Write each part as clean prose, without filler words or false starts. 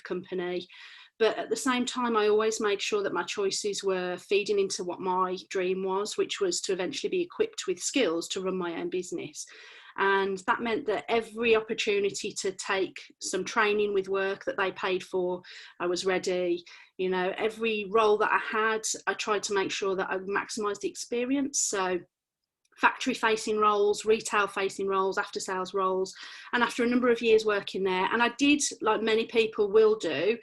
company. But at the same time, I always made sure that my choices were feeding into what my dream was, which was to eventually be equipped with skills to run my own business. And that meant that every opportunity to take some training with work that they paid for, I was ready. You know, every role that I had, I tried to make sure that I maximised the experience. So factory facing roles, retail facing roles, after sales roles. And after a number of years working there, and I did, like many people will do,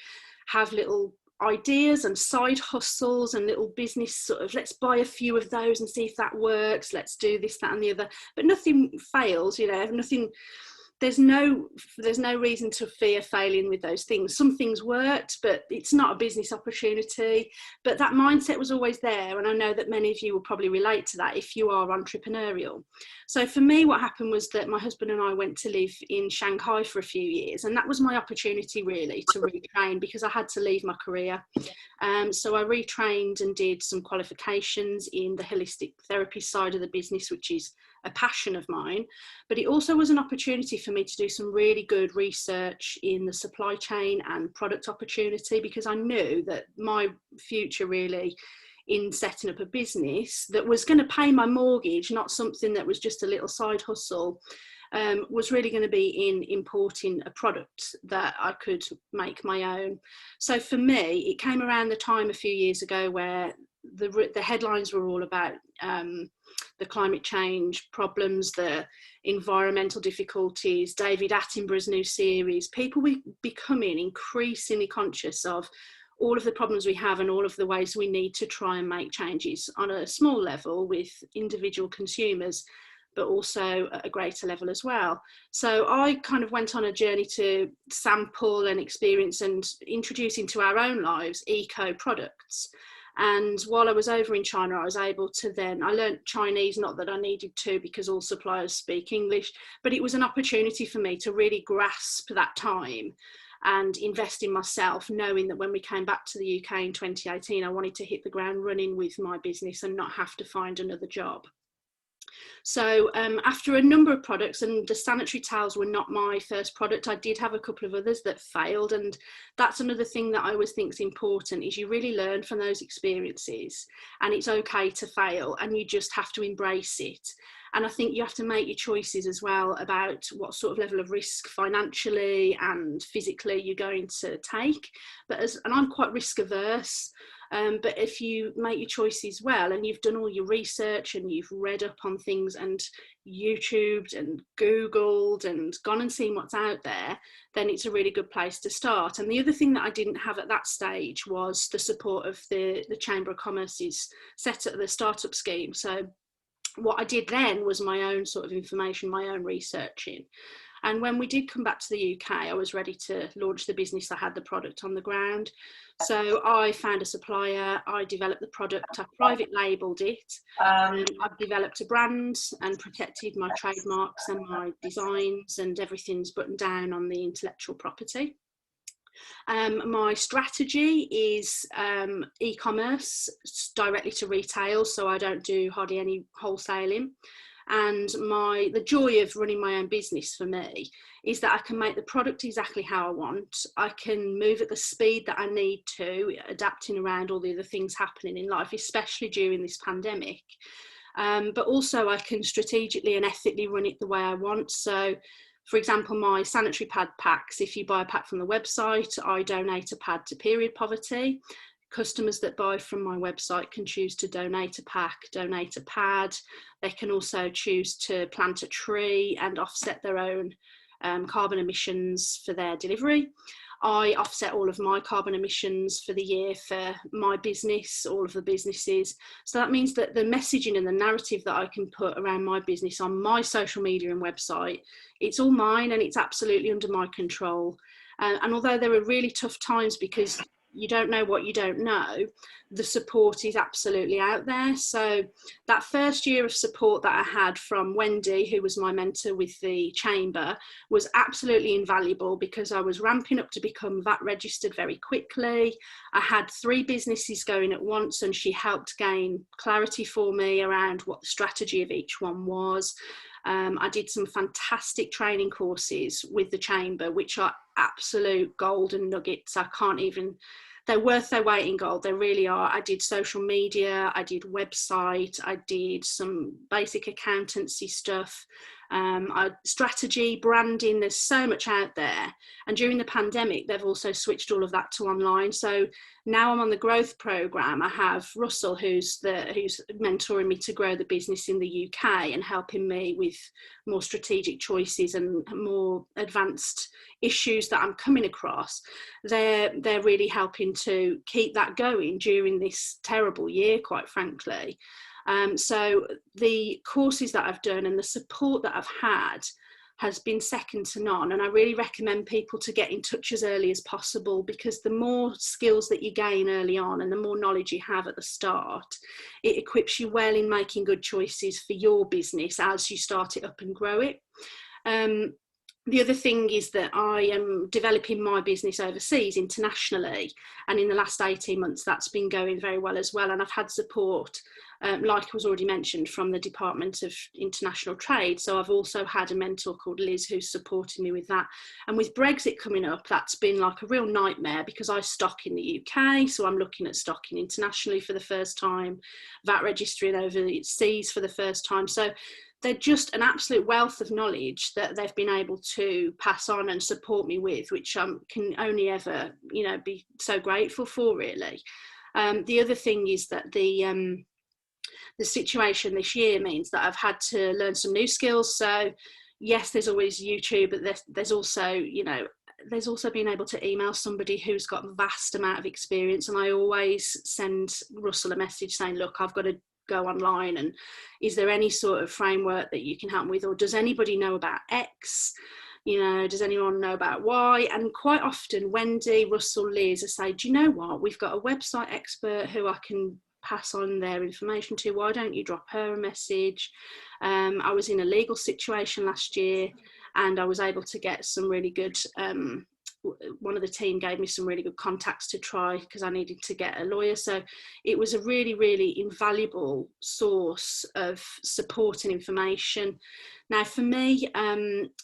have little ideas and side hustles and little business sort of, let's buy a few of those and see if that works, let's do this, that and the other, but nothing fails, you know, nothing. There's no reason to fear failing with those things. Some things worked, but it's not a business opportunity. But that mindset was always there. And I know that many of you will probably relate to that if you are entrepreneurial. So for me, what happened was that my husband and I went to live in Shanghai for a few years. And that was my opportunity really to retrain, because I had to leave my career. So I retrained and did some qualifications in the holistic therapy side of the business, which is a passion of mine, but it also was an opportunity for me to do some really good research in the supply chain and product opportunity, because I knew that my future really in setting up a business that was going to pay my mortgage, not something that was just a little side hustle, was really going to be in importing a product that I could make my own. So for me, it came around the time a few years ago where the headlines were all about the climate change problems, the environmental difficulties, David Attenborough's new series. People were becoming increasingly conscious of all of the problems we have and all of the ways we need to try and make changes on a small level with individual consumers, but also at a greater level as well. So I kind of went on a journey to sample and experience and introduce into our own lives eco products. And while I was over in China, I was able to I learned Chinese, not that I needed to because all suppliers speak English, but it was an opportunity for me to really grasp that time and invest in myself, knowing that when we came back to the UK in 2018, I wanted to hit the ground running with my business and not have to find another job. So after a number of products, and the sanitary towels were not my first product, I did have a couple of others that failed. And that's another thing that I always think is important, is you really learn from those experiences, and it's okay to fail and you just have to embrace it. And I think you have to make your choices as well about what sort of level of risk financially and physically you're going to take. And I'm quite risk averse. But if you make your choices well and you've done all your research and you've read up on things and YouTubed and Googled and gone and seen what's out there, then it's a really good place to start. And the other thing that I didn't have at that stage was the support of the Chamber of Commerce's set up the startup scheme. So what I did then was my own sort of information, my own researching. And when we did come back to the UK, I was ready to launch the business. I had the product on the ground. So I found a supplier, I developed the product, I private labelled it. I've developed a brand and protected my trademarks and my designs, and everything's buttoned down on the intellectual property. My strategy is e-commerce directly to retail, so I don't do hardly any wholesaling. And the joy of running my own business for me is that I can make the product exactly how I want. I can move at the speed that I need to, adapting around all the other things happening in life, especially during this pandemic. But also I can strategically and ethically run it the way I want. So, for example, my sanitary pad packs, if you buy a pack from the website, I donate a pad to period poverty. Customers that buy from my website can choose to donate a pack, donate a pad. They can also choose to plant a tree and offset their own carbon emissions for their delivery. I offset all of my carbon emissions for the year for my business, all of the businesses. So that means that the messaging and the narrative that I can put around my business on my social media and website, it's all mine and it's absolutely under my control. And although there are really tough times because you don't know what you don't know, the support is absolutely out there. So that first year of support that I had from Wendy, who was my mentor with the Chamber, was absolutely invaluable because I was ramping up to become VAT registered very quickly. I had 3 businesses going at once and she helped gain clarity for me around what the strategy of each one was. I did some fantastic training courses with the Chamber, which are absolute golden nuggets. They're worth their weight in gold. They really are. I did social media, I did website, I did some basic accountancy stuff, strategy, branding. There's so much out there. And during the pandemic, they've also switched all of that to online. So now I'm on the growth program. I have Russell, who's mentoring me to grow the business in the UK and helping me with more strategic choices and more advanced issues that I'm coming across. They're really helping to keep that going during this terrible year, quite frankly. So the courses that I've done and the support that I've had has been second to none. And I really recommend people to get in touch as early as possible, because the more skills that you gain early on and the more knowledge you have at the start, it equips you well in making good choices for your business as you start it up and grow it. The other thing is that I am developing my business overseas internationally, and in the last 18 months that's been going very well as well. And I've had support, like was already mentioned, from the Department of International Trade. So I've also had a mentor called Liz who's supporting me with that. And with Brexit coming up, that's been like a real nightmare, because I stock in the UK, so I'm looking at stocking internationally for the first time, VAT registering overseas for the first time. So they're just an absolute wealth of knowledge that they've been able to pass on and support me with, which I can only ever, be so grateful for, really. The other thing is that the situation this year means that I've had to learn some new skills. So yes, there's always YouTube, but there's also, there's also being able to email somebody who's got a vast amount of experience. And I always send Russell a message saying, look, I've got to go online, and is there any sort of framework that you can help me with, or does anybody know about X, does anyone know about Y? And quite often Wendy, Russell, Liz, I say, do you know what, we've got a website expert who I can pass on their information to, why don't you drop her a message? I was in a legal situation last year and I was able to get some really good one of the team gave me some really good contacts to try, because I needed to get a lawyer. So it was a really, really invaluable source of support and information. Now for me,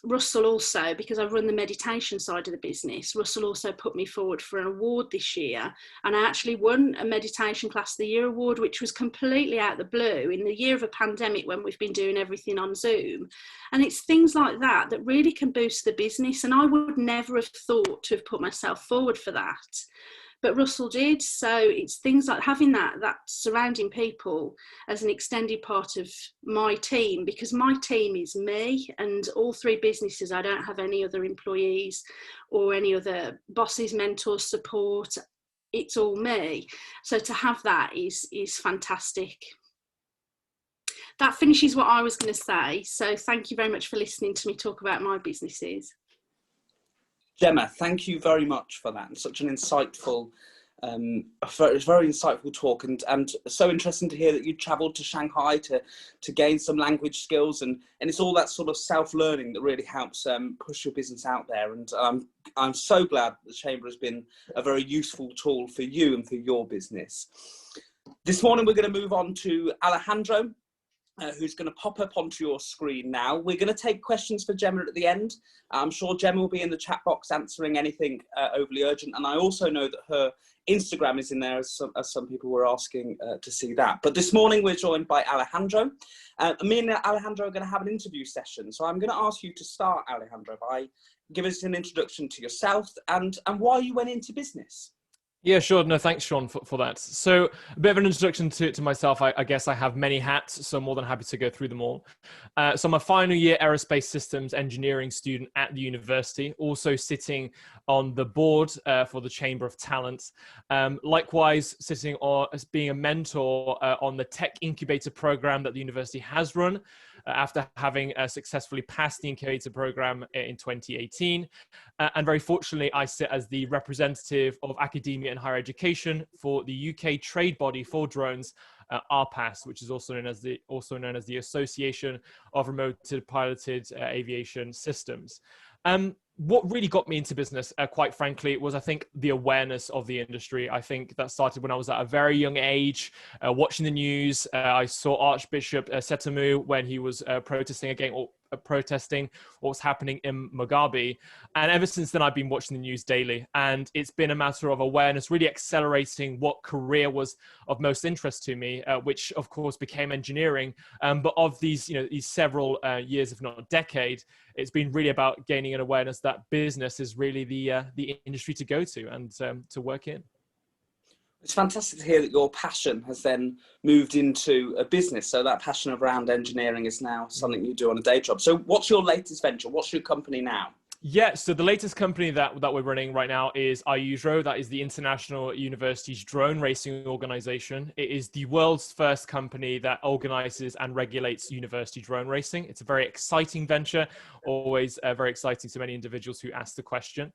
Russell also, because I run the meditation side of the business, Russell also put me forward for an award this year, and I actually won a Meditation Class of the Year award, which was completely out of the blue in the year of a pandemic when we've been doing everything on Zoom. And it's things like that that really can boost the business, and I would never have thought to have put myself forward for that, but Russell did. So it's things like having that surrounding people as an extended part of my team, because my team is me, and all three businesses, I don't have any other employees or any other bosses, mentors, support. It's all me. So to have that is fantastic. That finishes what I was going to say. So thank you very much for listening to me talk about my businesses. Gemma, thank you very much for that. Such an insightful, very insightful talk, and so interesting to hear that you travelled to Shanghai to gain some language skills, and it's all that sort of self-learning that really helps push your business out there. And I'm so glad the Chamber has been a very useful tool for you and for your business. This morning we're going to move on to Alejandro, who's going to pop up onto your screen now. We're going to take questions for Gemma at the end. I'm sure Gemma will be in the chat box answering anything overly urgent. And I also know that her Instagram is in there, as some people were asking to see that. But this morning we're joined by Alejandro. Me and Alejandro are going to have an interview session. So I'm going to ask you to start, Alejandro, by giving us an introduction to yourself and why you went into business. Yeah, sure. No, thanks, Sean, for that. So a bit of an introduction to myself. I guess I have many hats, so I'm more than happy to go through them all. So I'm a final year aerospace systems engineering student at the university, also sitting on the board for the Chamber of Talent. Likewise, sitting as being a mentor on the tech incubator program that the university has run, after having successfully passed the incubator program in 2018. And very fortunately, I sit as the representative of academia and higher education for the UK trade body for drones, RPAS, which is also known as the Association of Remote Piloted Aviation Systems. What really got me into business, quite frankly, was I think the awareness of the industry. I think that started when I was at a very young age, watching the news. I saw Archbishop Setamu when he was protesting what was happening in Mugabe. And ever since then, I've been watching the news daily. And it's been a matter of awareness, really accelerating what career was of most interest to me, which of course became engineering. But of these several years, if not a decade, it's been really about gaining an awareness that business is really the industry to go to and to work in. It's fantastic to hear that your passion has then moved into a business. So that passion around engineering is now something you do on a day job. So what's your latest venture? What's your company now? Yeah, so the latest company that we're running right now is IUSRO. That is the International Universities Drone Racing Organization. It is the world's first company that organizes and regulates university drone racing. It's a very exciting venture, always very exciting to many individuals who ask the question.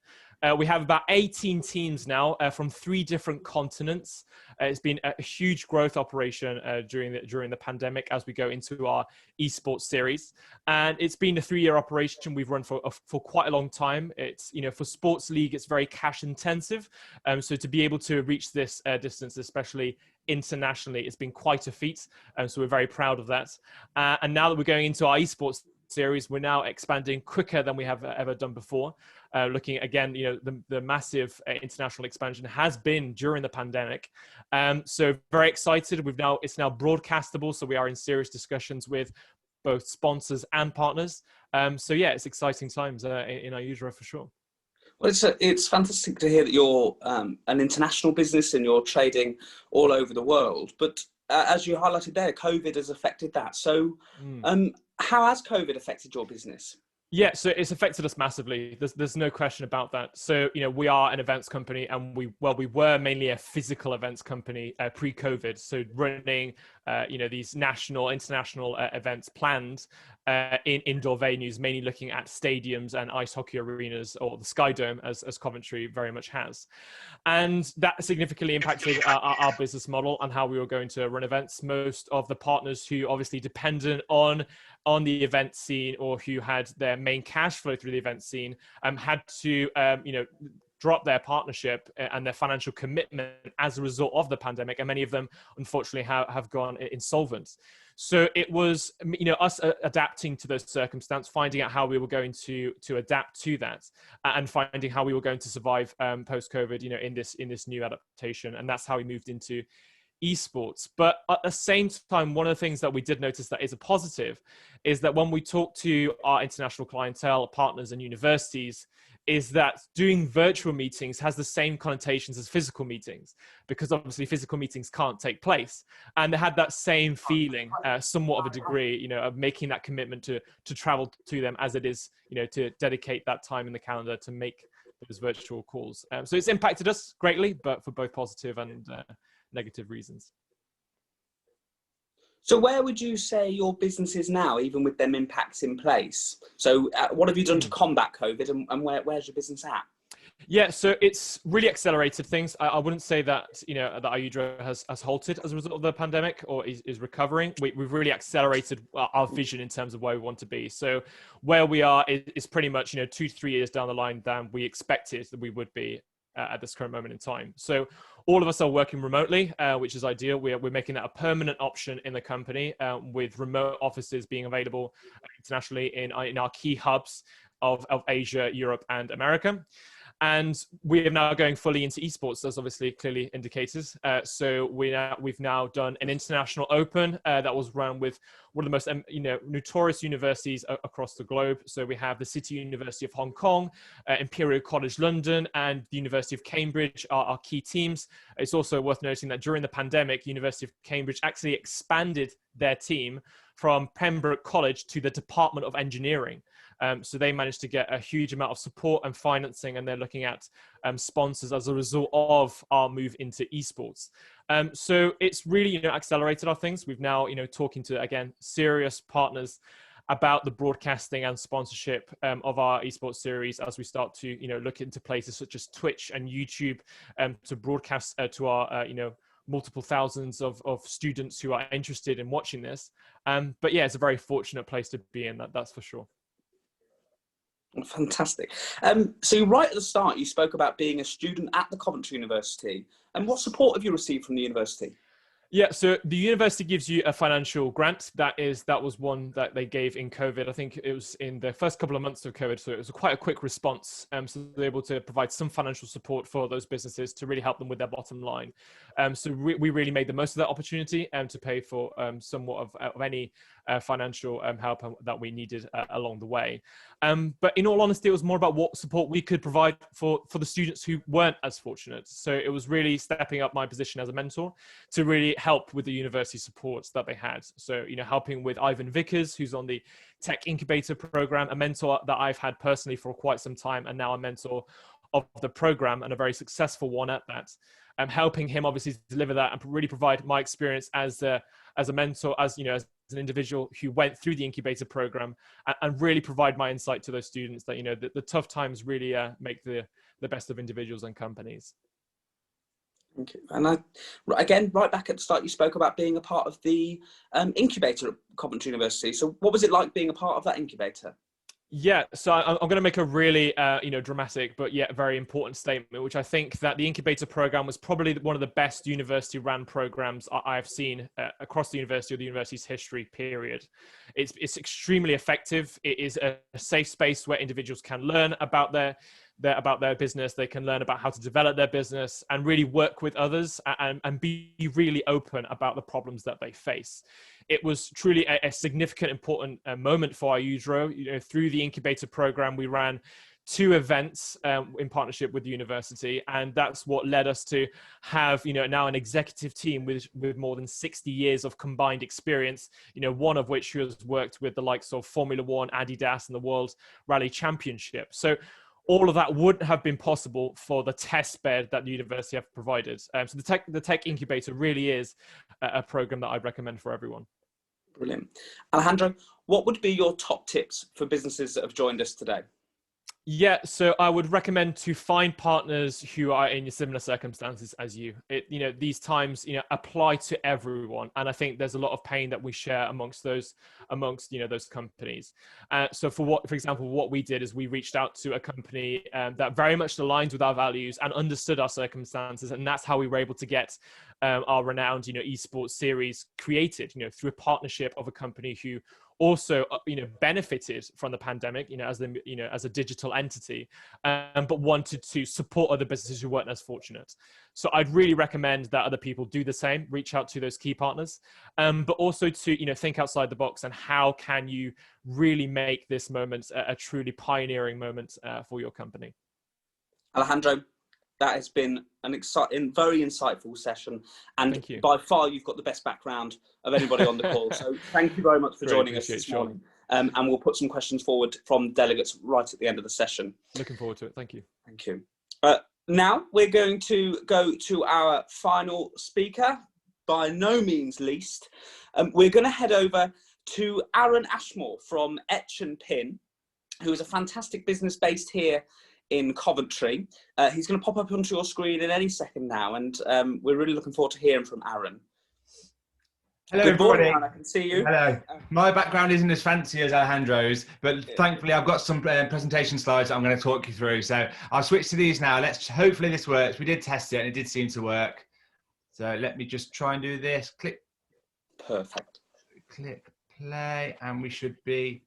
We have about 18 teams now from 3 different continents. It's been a huge growth operation during the pandemic as we go into our esports series. And it's been a 3-year operation we've run for quite a long time. It's, for sports league, it's very cash intensive. So to be able to reach this distance, especially internationally, it's been quite a feat. So we're very proud of that. And now that we're going into our esports series, we're now expanding quicker than we have ever done before. Looking again, the massive international expansion has been during the pandemic. So very excited. It's now broadcastable. So we are in serious discussions with both sponsors and partners. So yeah, it's exciting times in IUSRO for sure. Well, it's fantastic to hear that you're an international business and you're trading all over the world. But as you highlighted there, COVID has affected that. So how has COVID affected your business? Yeah, so it's affected us massively. There's no question about that. So, we are an events company, and we were mainly a physical events company pre-COVID. So running, these national, international events planned in indoor venues, mainly looking at stadiums and ice hockey arenas, or the Sky Dome, as Coventry very much has. And that significantly impacted our business model and how we were going to run events. Most of the partners who obviously dependent on the event scene, or who had their main cash flow through the event scene, had to drop their partnership and their financial commitment as a result of the pandemic, and many of them unfortunately have gone insolvent. So it was us adapting to those circumstances, finding out how we were going to adapt to that, and finding how we were going to survive post-COVID in this new adaptation. And that's how we moved into esports. But at the same time, one of the things that we did notice that is a positive is that when we talk to our international clientele, partners and universities, is that doing virtual meetings has the same connotations as physical meetings, because obviously physical meetings can't take place. And they had that same feeling, somewhat of a degree, of making that commitment to travel to them, as it is, to dedicate that time in the calendar to make those virtual calls. So it's impacted us greatly, but for both positive and negative reasons. So where would you say your business is now, even with them impacts in place? So what have you done to combat COVID, and where's your business at? Yeah, so it's really accelerated things. I wouldn't say that that IUSRO has halted as a result of the pandemic, or is recovering. We've really accelerated our vision in terms of where we want to be. So where we are is pretty much 2 to 3 years down the line than we expected that we would be at this current moment in time. So all of us are working remotely, which is ideal. We're making that a permanent option in the company, with remote offices being available internationally in our key hubs of Asia, Europe, and America. And we are now going fully into esports, as obviously clearly indicated. So we've now done an international open that was run with one of the most notorious universities across the globe. So we have the City University of Hong Kong, Imperial College London, and the University of Cambridge are our key teams. It's also worth noting that during the pandemic, University of Cambridge actually expanded their team from Pembroke College to the Department of Engineering. So they managed to get a huge amount of support and financing, and they're looking at sponsors as a result of our move into esports. So it's really accelerated our things. We've now talking to, again, serious partners about the broadcasting and sponsorship of our esports series, as we start to look into places such as Twitch and YouTube to broadcast to our multiple thousands of students who are interested in watching this. But yeah, it's a very fortunate place to be in, that's for sure. Fantastic. So right at the start, you spoke about being a student at the Coventry University. And what support have you received from the university? Yeah, so the university gives you a financial grant. That was one that they gave in COVID. I think it was in the first couple of months of COVID, so it was quite a quick response. So they're able to provide some financial support for those businesses to really help them with their bottom line. So we really made the most of that opportunity to pay for somewhat of any financial help that we needed along the way. But in all honesty, it was more about what support we could provide for the students who weren't as fortunate. So it was really stepping up my position as a mentor to really help with the university supports that they had. So, helping with Ivan Vickers, who's on the Tech Incubator program, a mentor that I've had personally for quite some time, and now a mentor of the program and a very successful one at that. Helping him obviously deliver that and really provide my experience as a mentor, as an individual who went through the incubator program, and really provide my insight to those students that the tough times really make the best of individuals and companies. Thank you. And again, right back at the start, you spoke about being a part of the incubator at Coventry University. So what was it like being a part of that incubator? Yeah, so I'm going to make a really, dramatic, but yet very important statement, which I think that the incubator program was probably one of the best university-run programs I've seen across the university or the university's history, period. It's extremely effective. It is a safe space where individuals can learn about their business. They can learn about how to develop their business and really work with others and be really open about the problems that they face. It was truly a significant, important moment for our UDRO. Through the incubator program, we ran 2 events in partnership with the university, and that's what led us to have now an executive team with more than 60 years of combined experience, one of which has worked with the likes of Formula One, Adidas, and the World Rally Championship. So all of that wouldn't have been possible for the test bed that the university have provided. So the Tech Incubator really is a program that I'd recommend for everyone. Brilliant. Alejandro, what would be your top tips for businesses that have joined us today? Yeah, so I would recommend to find partners who are in similar circumstances as you. These times, apply to everyone, and I think there's a lot of pain that we share amongst those companies. So for example, what we did is we reached out to a company that very much aligned with our values and understood our circumstances, and that's how we were able to get our renowned, esports series created, through a partnership of a company who also, benefited from the pandemic, as a digital entity, but wanted to support other businesses who weren't as fortunate. So I'd really recommend that other people do the same, reach out to those key partners, but also to, think outside the box and how can you really make this moment a truly pioneering moment for your company. Alejandro, that has been an exciting, very insightful session, and by far you've got the best background of anybody on the call. So thank you very much for joining us this morning. And we'll put some questions forward from delegates right at the end of the session. Looking forward to it. Thank you. Thank you. Now we're going to go to our final speaker, by no means least. We're going to head over to Aaron Ashmore from Etch and Pin, who is a fantastic business based here in Coventry. He's going to pop up onto your screen in any second now, and we're really looking forward to hearing from Aaron. Hello, everybody. Aaron, I can see you. Hello. My background isn't as fancy as Alejandro's, but thankfully I've got some presentation slides that I'm going to talk you through. So I'll switch to these now. Hopefully this works. We did test it and it did seem to work. So let me just try and do this. Click. Perfect. Click play, and we should be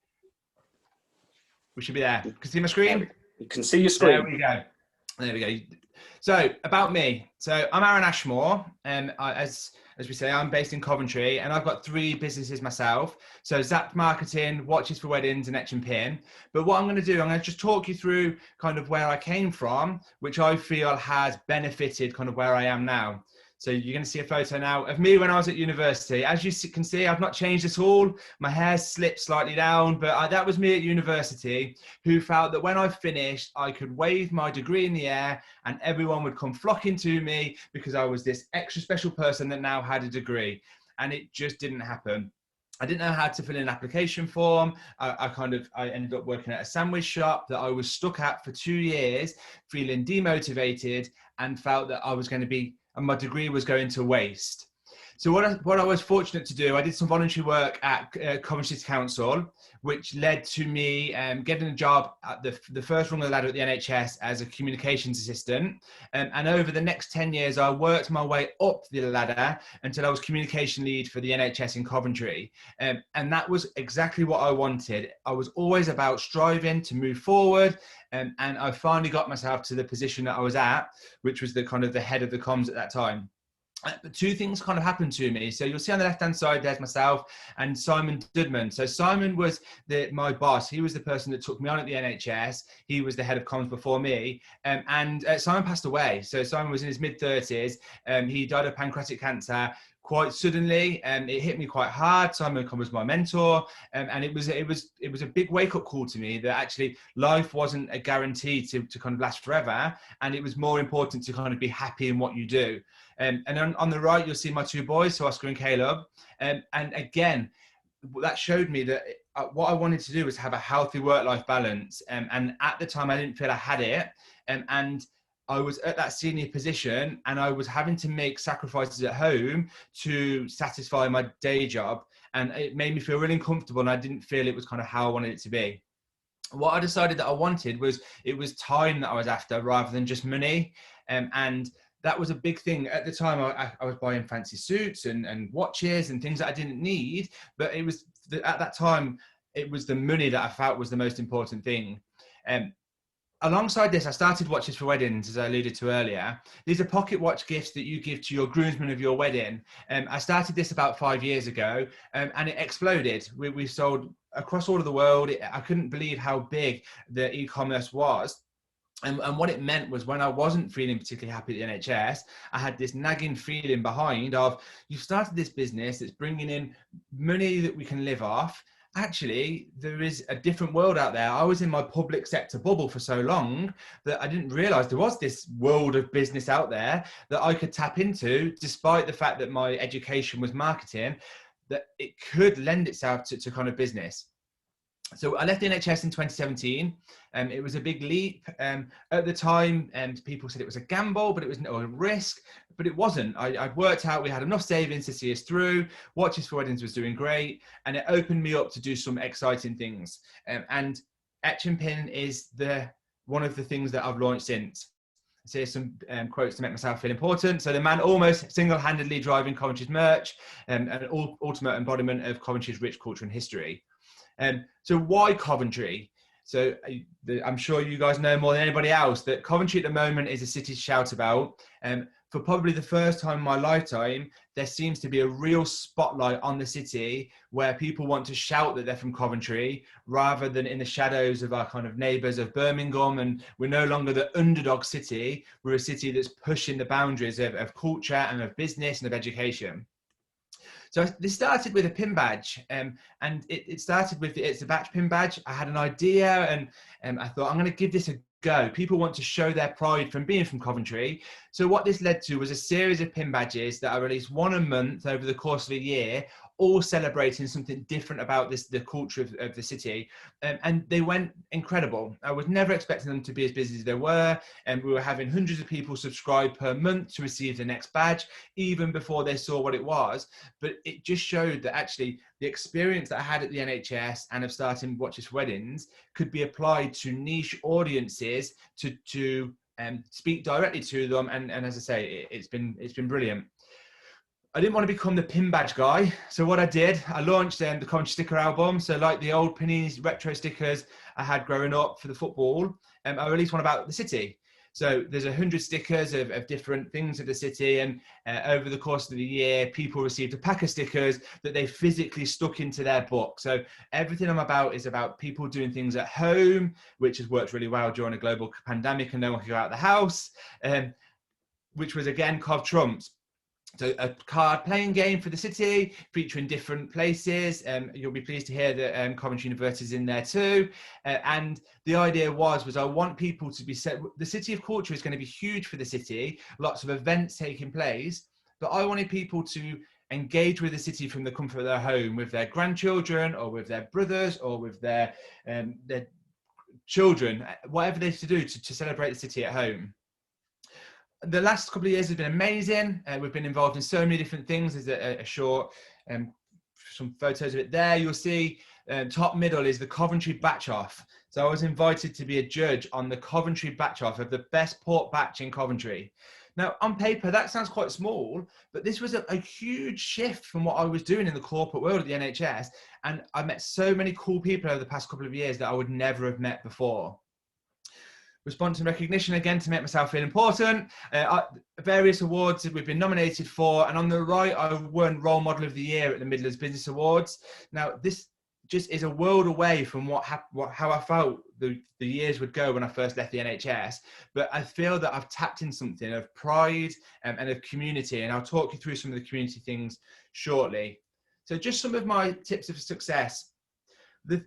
there. Can you see my screen? You can see your screen. There we go. So about me. So I'm Aaron Ashmore, and as we say, I'm based in Coventry, and I've got 3 businesses myself. So Zap Marketing, Watches for Weddings, and Etch and Pin. But what I'm going to do, I'm going to just talk you through kind of where I came from, which I feel has benefited kind of where I am now. So you're going to see a photo now of me when I was at university. As you can see, I've not changed at all. My hair slipped slightly down, but that was me at university, who felt that when I finished, I could wave my degree in the air and everyone would come flocking to me because I was this extra special person that now had a degree. And it just didn't happen. I didn't know how to fill in an application form. I ended up working at a sandwich shop that I was stuck at for 2 years, feeling demotivated, and felt that I was going to be and my degree was going to waste. So what I was fortunate to do, I did some voluntary work at Coventry City Council, which led to me getting a job at the first rung of the ladder at the NHS as a communications assistant. And over the next 10 years, I worked my way up the ladder until I was communication lead for the NHS in Coventry. And that was exactly what I wanted. I was always about striving to move forward. And I finally got myself to the position that I was at, which was the kind of the head of the comms at that time. Two things kind of happened to me. So you'll see on the left hand side there's myself and Simon Dudman. So Simon was my boss. He was the person that took me on at the NHS. He was the head of comms before me, and Simon passed away. So Simon was in his mid-30s. He died of pancreatic cancer quite suddenly, and it hit me quite hard. Simon was my mentor, and it was a big wake-up call to me that actually life wasn't a guarantee to kind of last forever, and it was more important to kind of be happy in what you do. And on the right, you'll see my two boys, so Oscar and Caleb. And again, that showed me that what I wanted to do was have a healthy work-life balance. And at the time, I didn't feel I had it. And I was at that senior position, and I was having to make sacrifices at home to satisfy my day job. And it made me feel really uncomfortable, and I didn't feel it was kind of how I wanted it to be. What I decided that I wanted was, it was time that I was after rather than just money. And that was a big thing at the time. I was buying fancy suits and watches and things that I didn't need, but it was at that time, it was the money that I felt was the most important thing. Alongside this, I started Watches for Weddings, as I alluded to earlier. These are pocket watch gifts that you give to your groomsmen of your wedding. I started this about 5 years ago, and it exploded. We sold across all of the world. I couldn't believe how big the e-commerce was. And what it meant was, when I wasn't feeling particularly happy at the NHS, I had this nagging feeling behind of, you've started this business that's bringing in money that we can live off. Actually, there is a different world out there. I was in my public sector bubble for so long that I didn't realize there was this world of business out there that I could tap into, despite the fact that my education was marketing, that it could lend itself to kind of business. So I left the NHS in 2017. It was a big leap. At the time, people said it was a gamble, but it was a risk, but it wasn't. I'd worked out we had enough savings to see us through. Watches for Weddings was doing great, and it opened me up to do some exciting things. And Etch and Pin is one of the things that I've launched since. So here's some quotes to make myself feel important. So the man almost single-handedly driving Coventry's merch, an ultimate embodiment of Coventry's rich culture and history. So why Coventry? So I'm sure you guys know more than anybody else that Coventry at the moment is a city to shout about. For probably the first time in my lifetime, there seems to be a real spotlight on the city where people want to shout that they're from Coventry rather than in the shadows of our kind of neighbours of Birmingham. And we're no longer the underdog city. We're a city that's pushing the boundaries of culture and of business and of education. So this started with a pin badge, and it started with it's a batch pin badge. I had an idea, and I thought, I'm going to give this a go. People want to show their pride from being from Coventry. So what this led to was a series of pin badges that I released one a month over the course of a year, all celebrating something different about the culture of the city. And they went incredible. I was never expecting them to be as busy as they were. And we were having hundreds of people subscribe per month to receive the next badge, even before they saw what it was. But it just showed that actually the experience that I had at the NHS and of starting Watches for Weddings could be applied to niche audiences to speak directly to them. And as I say, it's been brilliant. I didn't want to become the pin badge guy. So what I did, I launched the Coventry sticker album. So like the old Panini retro stickers I had growing up for the football, I released one about the city. So there's 100 stickers of different things of the city. And over the course of the year, people received a pack of stickers that they physically stuck into their book. So everything I'm about is about people doing things at home, which has worked really well during a global pandemic and no one could go out of the house, which was again Cov Trumps. So a card playing game for the city, featuring different places. You'll be pleased to hear that Coventry University is in there too. And the idea was I want people to be set. The city of culture is going to be huge for the city. Lots of events taking place, but I wanted people to engage with the city from the comfort of their home, with their grandchildren or with their brothers or with their children, whatever they have to do to celebrate the city at home. the last couple of years has been amazing. We've been involved in so many different things. There's a short, some photos of it there. You'll see top middle is the Coventry batch off. So I was invited to be a judge on the Coventry batch off of the best port batch in Coventry. Now, on paper, that sounds quite small, but this was a huge shift from what I was doing in the corporate world at the NHS. And I met so many cool people over the past couple of years that I would never have met before. Response and recognition, again, to make myself feel important. Various awards that we've been nominated for. And on the right, I won Role Model of the Year at the Midlands Business Awards. Now, this just is a world away from how I felt the years would go when I first left the NHS. But I feel that I've tapped in something of pride and of community. And I'll talk you through some of the community things shortly. So just some of my tips of success.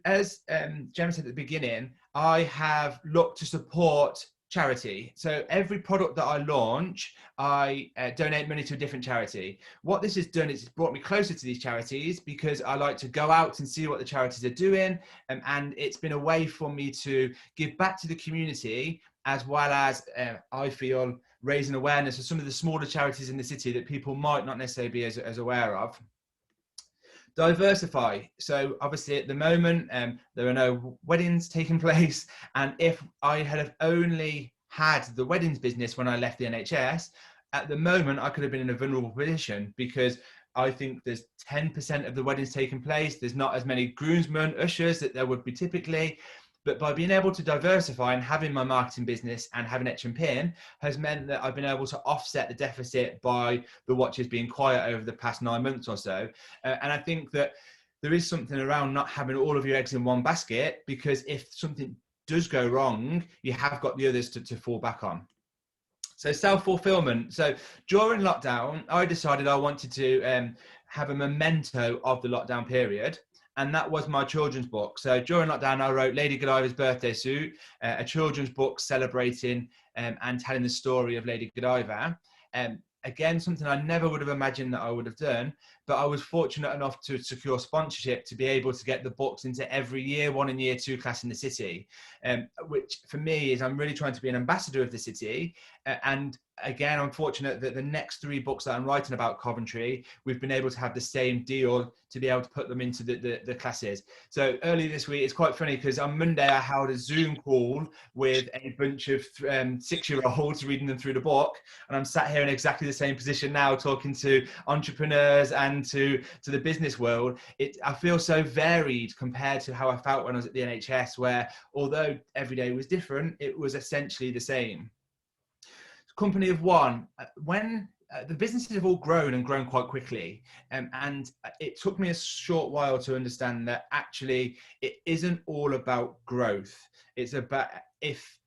As Gemma said at the beginning, I have looked to support charity. So every product that I launch, I donate money to a different charity. What this has done is it's brought me closer to these charities because I like to go out and see what the charities are doing. And it's been a way for me to give back to the community, as well as I feel raising awareness of some of the smaller charities in the city that people might not necessarily be as aware of. Diversify. So obviously at the moment, there are no weddings taking place. And if I had have only had the weddings business when I left the NHS, at the moment, I could have been in a vulnerable position because I think there's 10% of the weddings taking place. There's not as many groomsmen, ushers that there would be typically. But by being able to diversify and having my marketing business and having H&P has meant that I've been able to offset the deficit by the watches being quiet over the past 9 months or so. And I think that there is something around not having all of your eggs in one basket, because if something does go wrong, you have got the others to fall back on. So self-fulfillment. So during lockdown, I decided I wanted to have a memento of the lockdown period. And that was my children's book. So during lockdown, I wrote Lady Godiva's Birthday Suit, a children's book celebrating and telling the story of Lady Godiva. Again, something I never would have imagined that I would have done, but I was fortunate enough to secure sponsorship to be able to get the books into every year 1 and year 2 class in the city, which for me is I'm really trying to be an ambassador of the city. And again, I'm fortunate that the next 3 books that I'm writing about Coventry, we've been able to have the same deal to be able to put them into the classes. So early this week, it's quite funny because on Monday I held a Zoom call with a bunch of 6-year-olds reading them through the book. And I'm sat here in exactly the same position now, talking to entrepreneurs and to the business world. I feel so varied compared to how I felt when I was at the NHS, where although every day was different, it was essentially the same. Company of one, when the businesses have all grown and grown quite quickly, and it took me a short while to understand that actually it isn't all about growth. It's about if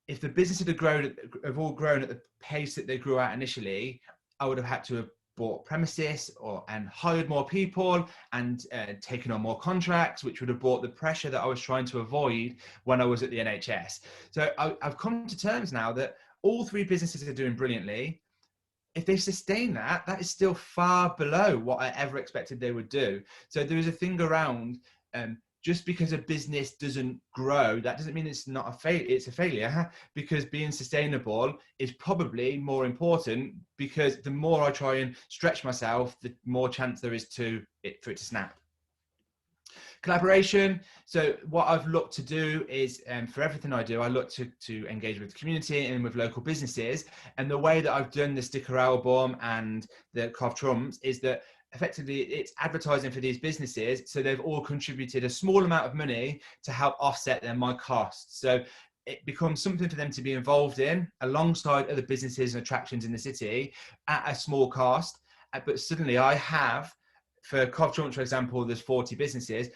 the businesses have all grown at the pace that they grew at initially, I would have had to have bought premises and hired more people and taken on more contracts, which would have brought the pressure that I was trying to avoid when I was at the NHS. So I've come to terms now that all 3 businesses are doing brilliantly. If they sustain that, that is still far below what I ever expected they would do. So there is a thing around, just because a business doesn't grow, that doesn't mean it's not it's a failure, because being sustainable is probably more important, because the more I try and stretch myself, the more chance there is for it to snap. Collaboration. So what I've looked to do is, for everything I do, I look to engage with the community and with local businesses. And the way that I've done the sticker album and the Cov Trumps is that effectively it's advertising for these businesses. So they've all contributed a small amount of money to help offset my costs. So it becomes something for them to be involved in alongside other businesses and attractions in the city at a small cost. But suddenly I have, for Cov Trumps, for example, there's 40 businesses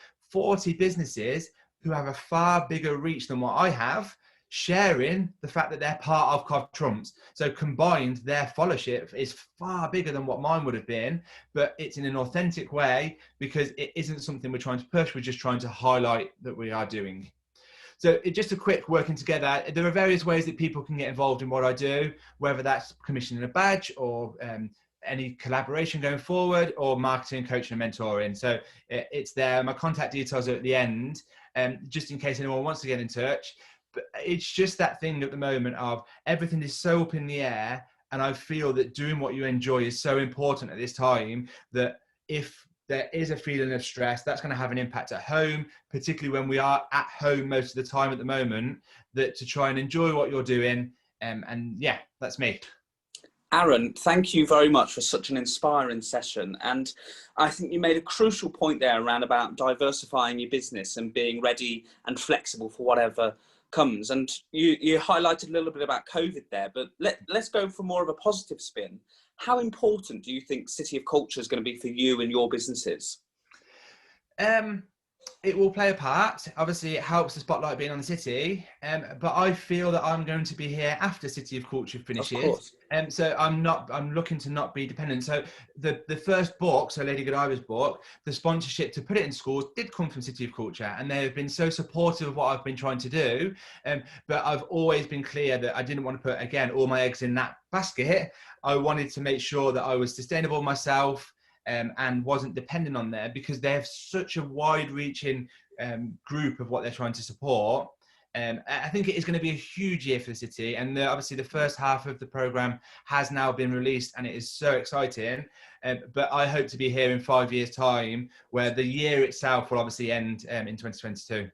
who have a far bigger reach than what I have, sharing the fact that they're part of Cov Trumps. So combined, their followership is far bigger than what mine would have been, but it's in an authentic way because it isn't something we're trying to push. We're just trying to highlight that we are doing. So just a quick working together. There are various ways that people can get involved in what I do, whether that's commissioning a badge or any collaboration going forward, or marketing, coaching and mentoring. So it's there. My contact details are at the end, just in case anyone wants to get in touch. But it's just that thing at the moment of everything is so up in the air, And I feel that doing what you enjoy is so important at this time, that if there is a feeling of stress, that's going to have an impact at home, particularly when we are at home most of the time at the moment, that to try and enjoy what you're doing. And yeah, that's me. Aaron, thank you very much for such an inspiring session. And I think you made a crucial point there around about diversifying your business and being ready and flexible for whatever comes. And you highlighted a little bit about COVID there, but let's go for more of a positive spin. How important do you think City of Culture is going to be for you and your businesses? It will play a part. Obviously, it helps the spotlight being on the city, but I feel that I'm going to be here after City of Culture finishes. Of course. So I'm looking to not be dependent. So the first book, so Lady Godiva's book, the sponsorship to put it in schools did come from City of Culture, and they have been so supportive of what I've been trying to do. But I've always been clear that I didn't want to put, again, all my eggs in that basket. I wanted to make sure that I was sustainable myself, and wasn't dependent on there, because they have such a wide-reaching group of what they're trying to support. I think it is going to be a huge year for the city, and obviously the first half of the programme has now been released, and it is so exciting. But I hope to be here in 5 years' time, where the year itself will obviously end in 2022.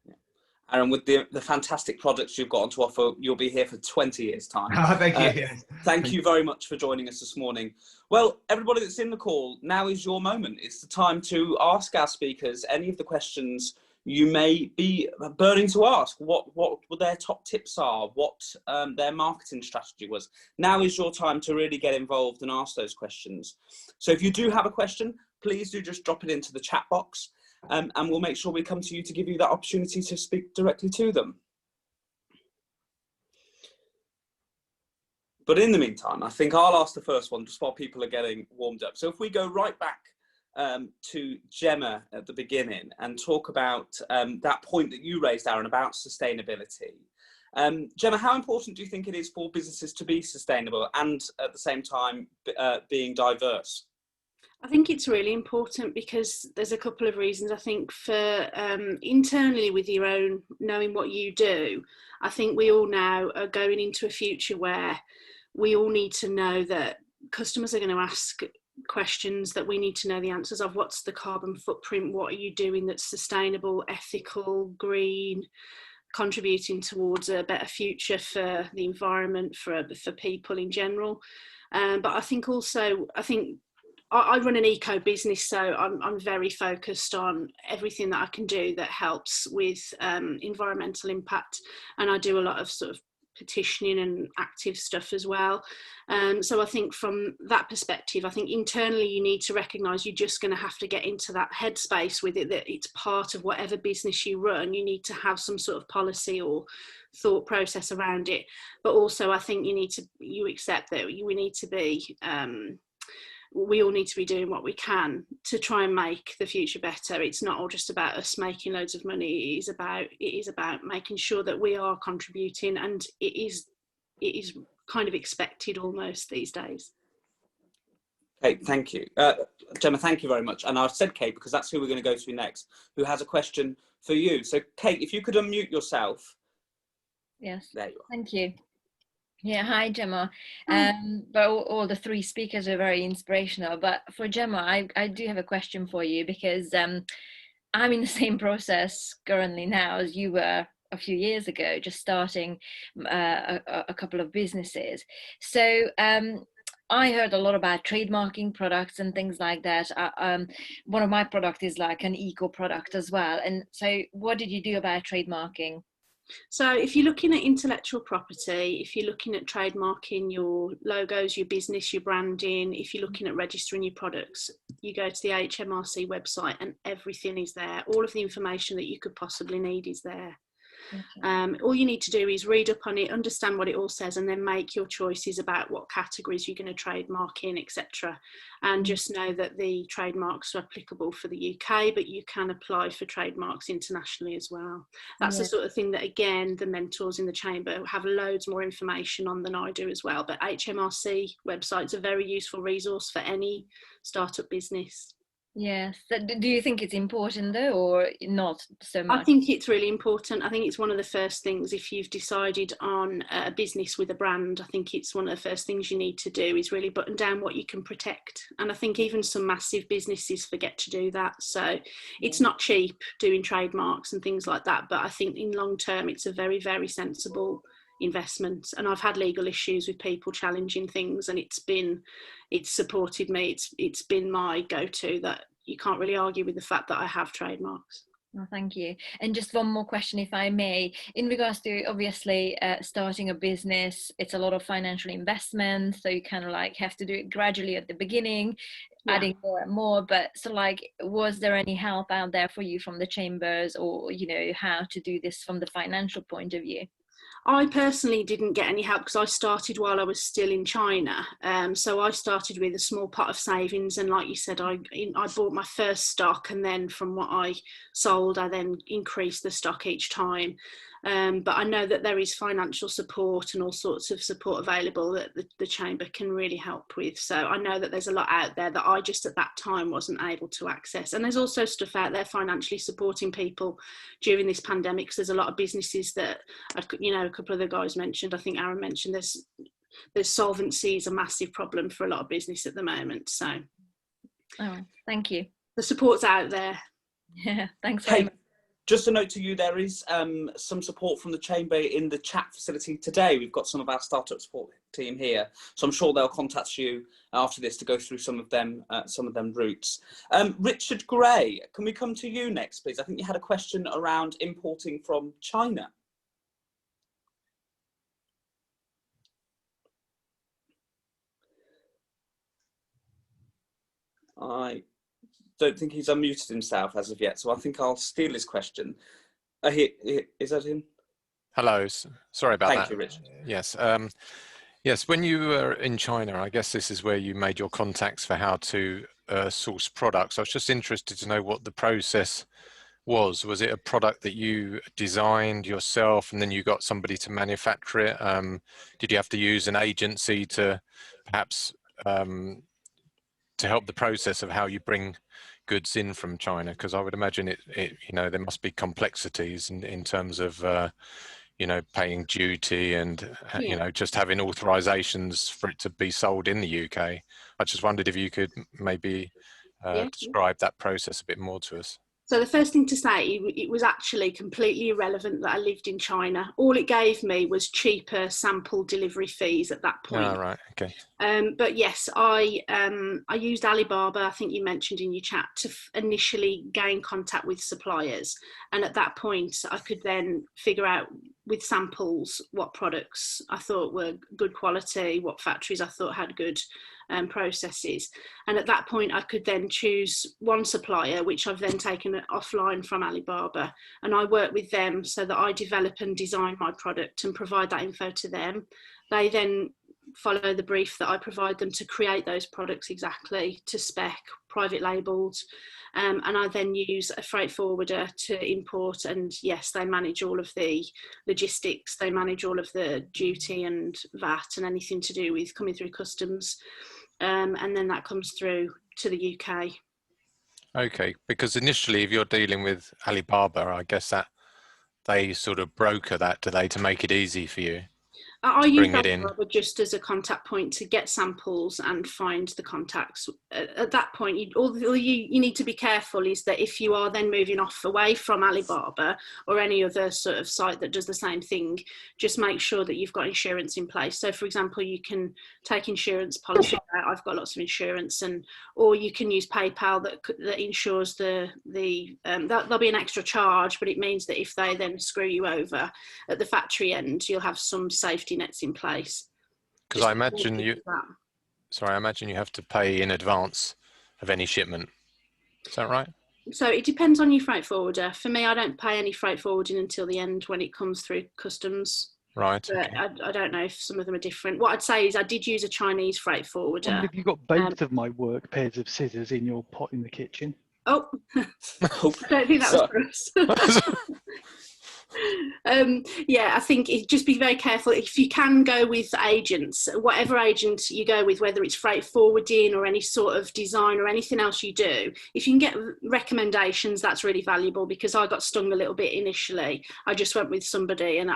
Aaron, with the fantastic products you've got on to offer, you'll be here for 20 years' time. Thank you. Yes. Thank you very much for joining us this morning. Well, everybody that's in the call, now is your moment. It's the time to ask our speakers any of the questions you may be burning to ask. What their top tips are, what their marketing strategy was. Now is your time to really get involved and ask those questions. So if you do have a question, please do just drop it into the chat box. And we'll make sure we come to you to give you that opportunity to speak directly to them. But in the meantime, I think I'll ask the first one just while people are getting warmed up. So if we go right back to Gemma at the beginning and talk about that point that you raised, Aaron, about sustainability. Gemma, how important do you think it is for businesses to be sustainable and at the same time being diverse? I think it's really important because there's a couple of reasons. I think for internally with your own, knowing what you do, I think we all now are going into a future where we all need to know that customers are going to ask questions that we need to know the answers of. What's the carbon footprint? What are you doing that's sustainable, ethical, green, contributing towards a better future for the environment, for people in general? But I think also, I run an eco business, so I'm very focused on everything that I can do that helps with environmental impact, and I do a lot of sort of petitioning and active stuff as well. So I think from that perspective, I think internally you need to recognise you're just going to have to get into that headspace with it, that it's part of whatever business you run. You need to have some sort of policy or thought process around it, but also I think you accept that we need to be we all need to be doing what we can to try and make the future better. It's not all just about us making loads of money. It is about making sure that we are contributing, and it is kind of expected almost these days. Kate, thank you. Gemma, thank you very much. And I've said Kate because that's who we're going to go to next, who has a question for you. So Kate, if you could unmute yourself. Yes. There you are. Thank you. Yeah, hi Gemma. But all the three speakers are very inspirational. But for Gemma, I do have a question for you, because I'm in the same process currently now as you were a few years ago, just starting a couple of businesses. So I heard a lot about trademarking products and things like that. One of my products is like an eco product as well. And so what did you do about trademarking? So if you're looking at intellectual property, if you're looking at trademarking your logos, your business, your branding, if you're looking at registering your products, you go to the HMRC website and everything is there. All of the information that you could possibly need is there. Okay. All you need to do is read up on it, understand what it all says, and then make your choices about what categories you're going to trademark in, etc. And just know that the trademarks are applicable for the UK, but you can apply for trademarks internationally as well. That's the sort of thing that, again, the mentors in the chamber have loads more information on than I do as well. But HMRC website's a very useful resource for any startup business. Yes. Do you think it's important though, or not so I much? think it's really important. I think it's one of the first things, if you've decided on a business with a brand, I think it's one of the first things you need to do is really button down what you can protect. And I think even some massive businesses forget to do that. So it's not cheap doing trademarks and things like that. But I think in long term, it's a very, very sensible investment. And I've had legal issues with people challenging things, and it's supported me. It's been my go-to, that you can't really argue with the fact that I have trademarks. Oh, thank you. And just one more question, if I may, in regards to obviously starting a business, it's a lot of financial investment. So you kind of like have to do it gradually at the beginning, adding more and more. But so like, was there any help out there for you from the chambers, or, you know, how to do this from the financial point of view? I personally didn't get any help because I started while I was still in China. So I started with a small pot of savings, and like you said, I bought my first stock, and then from what I sold, I then increased the stock each time. But I know that there is financial support and all sorts of support available that the Chamber can really help with. So I know that there's a lot out there that I just at that time wasn't able to access. And there's also stuff out there financially supporting people during this pandemic. So there's a lot of businesses that, you know, a couple of the guys mentioned, I think Aaron mentioned, there's solvency is a massive problem for a lot of business at the moment. So thank you. The support's out there. Yeah, thanks very much. Just a note to you, there is some support from the Chamber in the chat facility today. We've got some of our startup support team here, so I'm sure they'll contact you after this to go through some of them routes. Richard Gray, can we come to you next, please? I think you had a question around importing from China. I don't think he's unmuted himself as of yet, so I think I'll steal his question. Is that him? Hello, sorry about that. Thank you, Richard. Yes, yes. When you were in China, I guess this is where you made your contacts for how to source products. I was just interested to know what the process was. Was it a product that you designed yourself, and then you got somebody to manufacture it? Did you have to use an agency to perhaps to help the process of how you bring goods in from China? Because I would imagine it you know, there must be complexities in terms of you know, paying duty and you know, just having authorizations for it to be sold in the UK. I just wondered if you could maybe describe that process a bit more to us. So the first thing to say, it was actually completely irrelevant that I lived in China. All it gave me was cheaper sample delivery fees at that point. Oh, right, okay. But yes, I used Alibaba, I think you mentioned in your chat, to initially gain contact with suppliers. And at that point, I could then figure out with samples what products I thought were good quality, what factories I thought had good processes. And at that point, I could then choose one supplier, which I've then taken offline from Alibaba. And I work with them so that I develop and design my product and provide that info to them. They then follow the brief that I provide them to create those products exactly to spec, private labeled, and I then use a freight forwarder to import, and yes, they manage all of the logistics, they manage all of the duty and VAT and anything to do with coming through customs, and then that comes through to the UK. Okay, because initially if you're dealing with Alibaba, I guess that they sort of broker that, do they, to make it easy for you? I use Alibaba just as a contact point to get samples and find the contacts. At that point, all you need to be careful is that if you are then moving off away from Alibaba or any other sort of site that does the same thing, just make sure that you've got insurance in place. So, for example, you can take insurance policy out. I've got lots of insurance, or you can use PayPal that insures there'll be an extra charge, but it means that if they then screw you over at the factory end, you'll have some safety nets in place. Because I imagine you have to pay in advance of any shipment. Is that right? So it depends on your freight forwarder. For me, I don't pay any freight forwarding until the end when it comes through customs. Right. But okay. I don't know if some of them are different. What I'd say is I did use a Chinese freight forwarder. Have you got both of my work pairs of scissors in your pot in the kitchen? Oh, I don't think that was for us. Yeah, I think just be very careful. If you can go with agents, whatever agent you go with, whether it's freight forwarding or any sort of design or anything else you do, if you can get recommendations, that's really valuable, because I got stung a little bit initially. I just went with somebody, and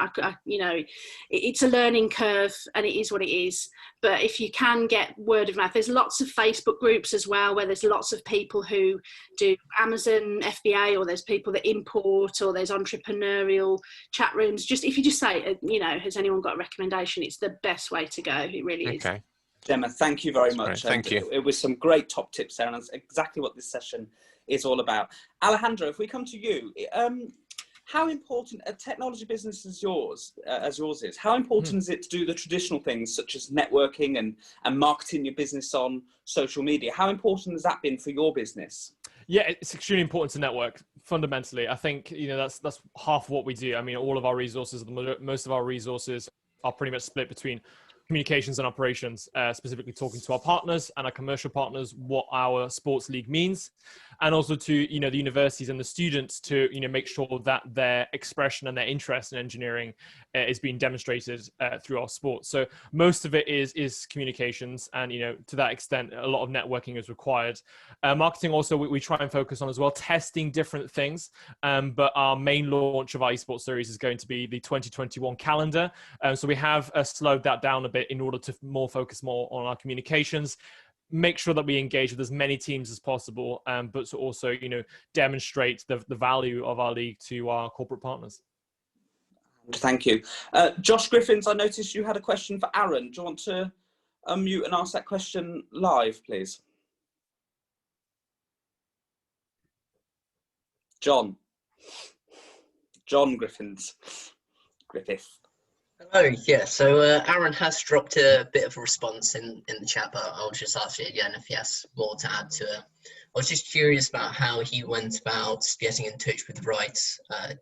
it's a learning curve, and it is what it is. But if you can get word of mouth, there's lots of Facebook groups as well, where there's lots of people who do Amazon FBA, or there's people that import, or there's entrepreneurial chat rooms. Just if you just say, has anyone got a recommendation? It's the best way to go. It really is. Okay. Gemma, thank you very much. Thank you. It was some great top tips there, and that's exactly what this session is all about. Alejandro, if we come to you, how important a technology business as yours is, how important is it to do the traditional things such as networking and marketing your business on social media? How important has that been for your business? Yeah, it's extremely important to network. Fundamentally, I think that's half what we do. I mean, all of our resources, most of our resources, are pretty much split between communications and operations, specifically talking to our partners and our commercial partners what our sports league means, and also to the universities and the students to make sure that their expression and their interest in engineering is being demonstrated through our sport. So most of it is communications, and to that extent a lot of networking is required. Marketing also we try and focus on as well, testing different things, but our main launch of our esports series is going to be the 2021 calendar, so we have slowed that down a bit in order to focus more on our communications, make sure that we engage with as many teams as possible, but to also demonstrate the value of our league to our corporate partners. Thank you. Josh Griffins, I noticed you had a question for Aaron. Do you want to unmute and ask that question live, please? John Griffith. Hello, yeah, so Aaron has dropped a bit of a response in the chat, but I'll just ask you again if he has more to add to it. I was just curious about how he went about getting in touch with the right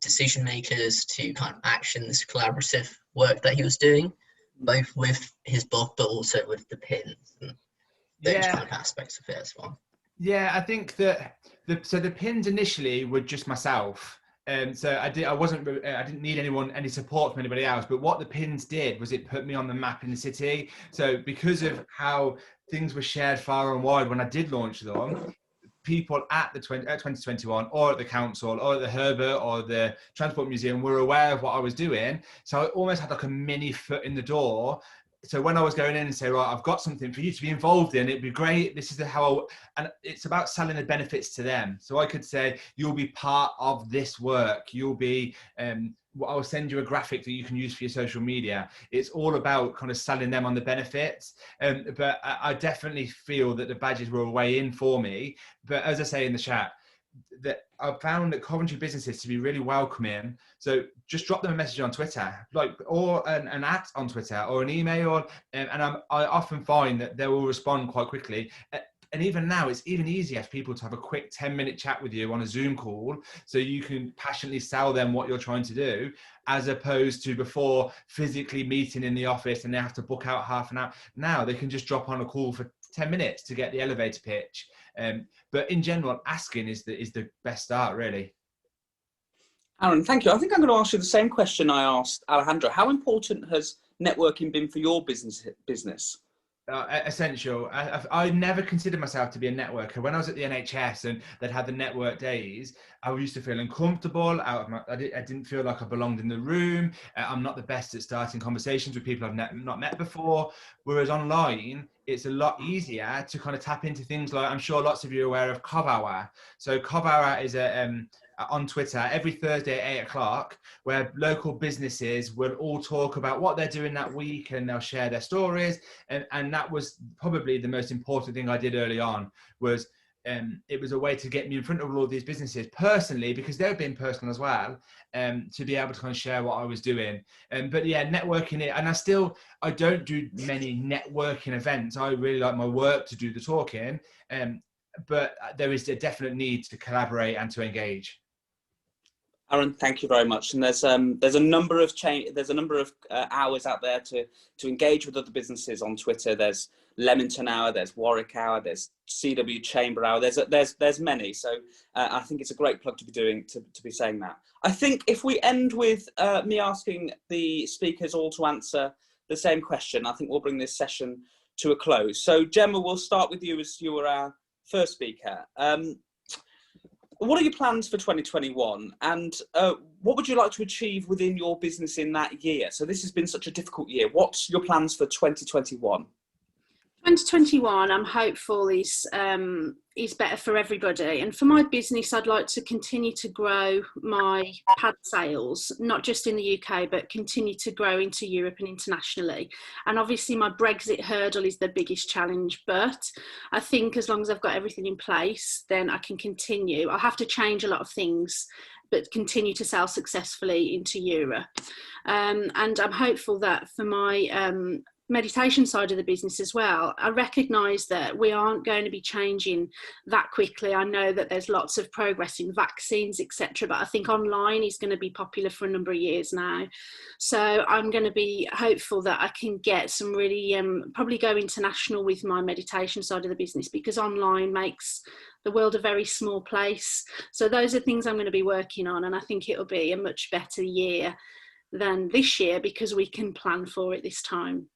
decision makers to kind of action this collaborative work that he was doing, both with his book but also with the pins and those kind of aspects of it as well. Yeah, I think that the pins initially were just myself. So I didn't need any support from anybody else, but what the pins did was it put me on the map in the city. So because of how things were shared far and wide when I did launch them, people at the 2021 or at the council or at the Herbert or the Transport Museum were aware of what I was doing. So I almost had like a mini foot in the door. So when I was going in and say, right, I've got something for you to be involved in, it'd be great. This is and it's about selling the benefits to them. So I could say, you'll be part of this work. You'll be, I'll send you a graphic that you can use for your social media. It's all about kind of selling them on the benefits. But I definitely feel that the badges were a way in for me. But as I say in the chat, that I've found that Coventry businesses to be really welcoming. So just drop them a message on Twitter, or an at on Twitter or an email, and I often find that they will respond quite quickly. And even now, it's even easier for people to have a quick 10-minute chat with you on a Zoom call, so you can passionately sell them what you're trying to do, as opposed to before physically meeting in the office and they have to book out half an hour. Now they can just drop on a call for 10 minutes to get the elevator pitch. But in general, asking is the best start, really. Aaron, thank you. I think I'm going to ask you the same question I asked Alejandro. How important has networking been for your business? Essential. I never considered myself to be a networker. When I was at the NHS and they'd had the network days, I used to feel uncomfortable. I didn't feel like I belonged in the room. I'm not the best at starting conversations with people I've not met before. Whereas online, it's a lot easier to kind of tap into things like, I'm sure lots of you are aware of Cov Hour. So Cov Hour is on Twitter every Thursday at 8 o'clock, where local businesses will all talk about what they're doing that week and they'll share their stories. And that was probably the most important thing I did early on, was it was a way to get me in front of all of these businesses personally, because they've been personal as well, to be able to kind of share what I was doing. But yeah, networking it, and I don't do many networking events. I really like my work to do the talking, but there is a definite need to collaborate and to engage. Aaron, thank you very much. And there's a number of hours out there to engage with other businesses on Twitter. There's Leamington Hour, there's Warwick Hour, there's CW Chamber Hour. There's many. So I think it's a great plug to be doing to be saying that. I think if we end with me asking the speakers all to answer the same question, I think we'll bring this session to a close. So Gemma, we'll start with you as you were our first speaker. What are your plans for 2021, and what would you like to achieve within your business in that year? So this has been such a difficult year. What's your plans for 2021? 2021, I'm hopeful is better for everybody, and for my business, I'd like to continue to grow my pad sales, not just in the UK, but continue to grow into Europe and internationally. And obviously, my Brexit hurdle is the biggest challenge, but I think as long as I've got everything in place, then I can continue. I'll have to change a lot of things, but continue to sell successfully into Europe. And I'm hopeful that for my meditation side of the business as well, I recognise that we aren't going to be changing that quickly. I know that there's lots of progress in vaccines, etc., but I think online is going to be popular for a number of years now. So I'm going to be hopeful that I can get some really, probably go international with my meditation side of the business, because online makes the world a very small place. So those are things I'm going to be working on, and I think it'll be a much better year than this year because we can plan for it this time.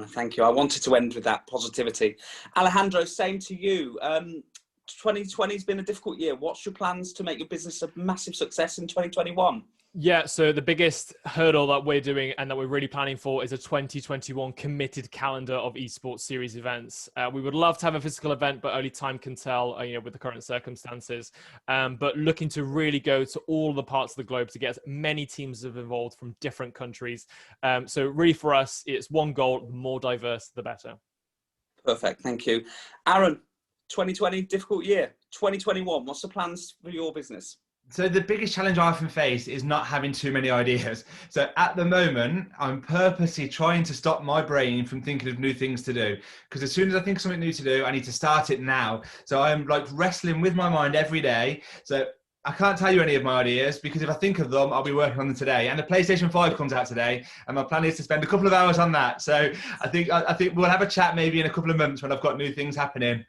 Thank you. I wanted to end with that positivity. Alejandro, same to you. 2020 has been a difficult year. What's your plans to make your business a massive success in 2021? Yeah, so the biggest hurdle that we're doing and that we're really planning for is a 2021 committed calendar of esports series events. We would love to have a physical event, but only time can tell, with the current circumstances. But looking to really go to all the parts of the globe to get as many teams involved from different countries. So really for us, it's one goal: the more diverse, the better. Perfect, thank you. Aaron, 2020, difficult year. 2021, what's the plans for your business? So the biggest challenge I often face is not having too many ideas. So at the moment, I'm purposely trying to stop my brain from thinking of new things to do. Because as soon as I think of something new to do, I need to start it now. So I'm like wrestling with my mind every day. So I can't tell you any of my ideas, because if I think of them, I'll be working on them today. And the PlayStation 5 comes out today, and my plan is to spend a couple of hours on that. So I think we'll have a chat maybe in a couple of months when I've got new things happening.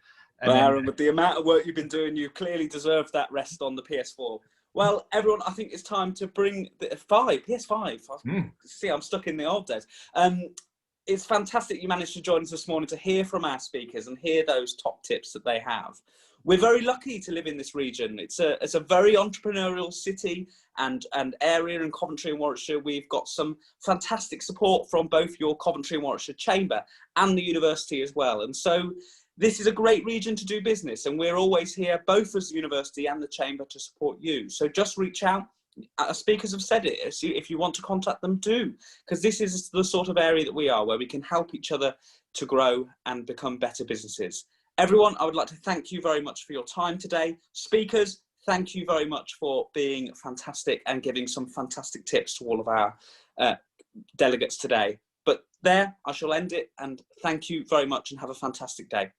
Well, Aaron, with the amount of work you've been doing, you clearly deserve that rest on the PS4. Well, everyone, I think it's time to bring the PS5. See, I'm stuck in the old days. It's fantastic you managed to join us this morning to hear from our speakers and hear those top tips that they have. We're very lucky to live in this region. It's a very entrepreneurial city and area in Coventry and Warwickshire. We've got some fantastic support from both your Coventry and Warwickshire Chamber and the university as well. And so this is a great region to do business, and we're always here, both as the university and the Chamber, to support you. So just reach out. Our speakers have said it. If you want to contact them, do, because this is the sort of area that we are, where we can help each other to grow and become better businesses. Everyone, I would like to thank you very much for your time today. Speakers, thank you very much for being fantastic and giving some fantastic tips to all of our delegates today. But there, I shall end it, and thank you very much and have a fantastic day.